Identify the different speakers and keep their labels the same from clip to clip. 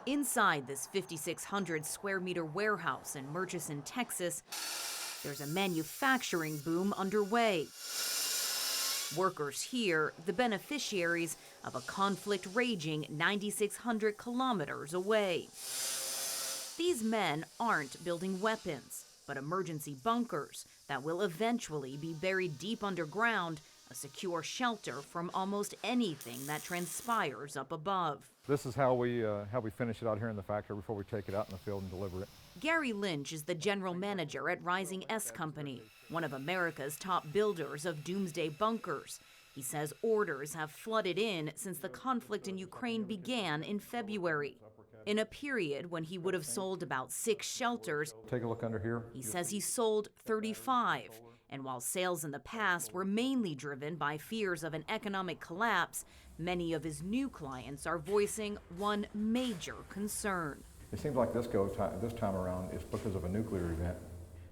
Speaker 1: Inside this 5,600 square meter warehouse in Murchison, Texas, there's a manufacturing boom underway. Workers here, the beneficiaries of a conflict raging 9,600 kilometers away. These men aren't building weapons, but emergency bunkers that will eventually be buried deep underground, a secure shelter from almost anything that transpires up above.
Speaker 2: This is how we finish it out here in the factory before we take it out in the field and deliver it.
Speaker 1: Gary Lynch is the general manager at Rising S Company, one of America's top builders of doomsday bunkers. He says orders have flooded in since the conflict in Ukraine began in February. In a period when he would have sold about 6 shelters,
Speaker 2: take a look under here.
Speaker 1: He says he sold 35. And while sales in the past were mainly driven by fears of an economic collapse, many of his new clients are voicing one major concern.
Speaker 2: It seems like this time around is because of a nuclear event.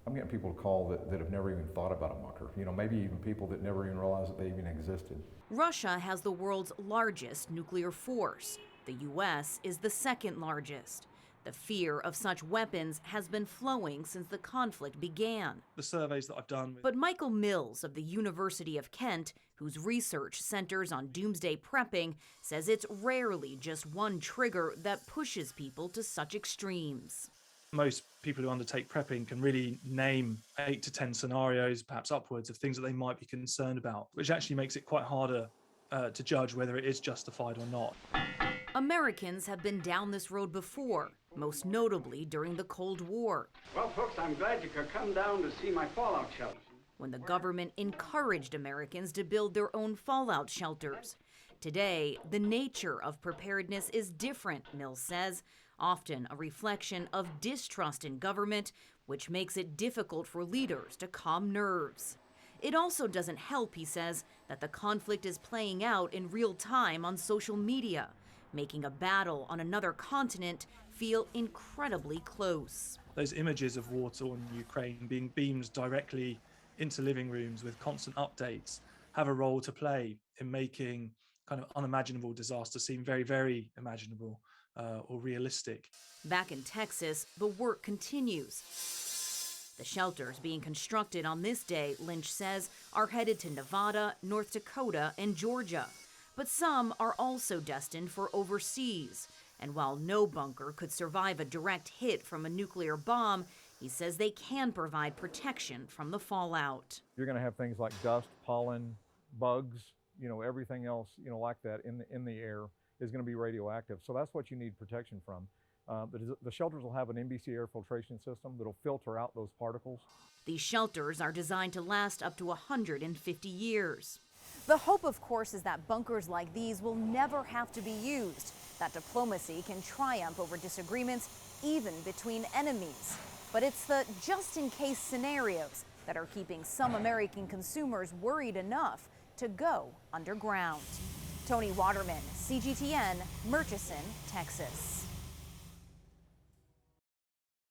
Speaker 2: I'm getting people to call that have never even thought about a bunker. Maybe even people that never even realized that they even existed.
Speaker 1: Russia has the world's largest nuclear force. The U.S. is the second largest. The fear of such weapons has been flowing since the conflict began.
Speaker 3: The surveys that I've done.
Speaker 1: But Michael Mills of the University of Kent, whose research centers on doomsday prepping, says it's rarely just one trigger that pushes people to such extremes.
Speaker 3: Most people who undertake prepping can really name 8 to 10 scenarios, perhaps upwards, of things that they might be concerned about, which actually makes it quite harder to judge whether it is justified or not.
Speaker 1: Americans have been down this road before, most notably during the Cold War.
Speaker 4: Well, folks, I'm glad you could come down to see my fallout shelter.
Speaker 1: When the government encouraged Americans to build their own fallout shelters. Today, the nature of preparedness is different, Mills says, often a reflection of distrust in government, which makes it difficult for leaders to calm nerves. It also doesn't help, he says, that the conflict is playing out in real time on social media, making a battle on another continent feel incredibly close.
Speaker 3: Those images of war-torn Ukraine being beamed directly into living rooms with constant updates have a role to play in making kind of unimaginable disaster seem very, very imaginable or realistic.
Speaker 1: Back in Texas, the work continues. The shelters being constructed on this day, Lynch says, are headed to Nevada, North Dakota, and Georgia. But some are also destined for overseas. And while no bunker could survive a direct hit from a nuclear bomb, he says they can provide protection from the fallout.
Speaker 2: You're going to have things like dust, pollen, bugs, everything else, like that in the air is going to be radioactive. So that's what you need protection from. The shelters will have an NBC air filtration system that'll filter out those particles.
Speaker 1: These shelters are designed to last up to 150 years.
Speaker 5: The hope, of course, is that bunkers like these will never have to be used, that diplomacy can triumph over disagreements, even between enemies. But it's the just-in-case scenarios that are keeping some American consumers worried enough to go underground. Toni, Waterman, CGTN, Murchison, Texas.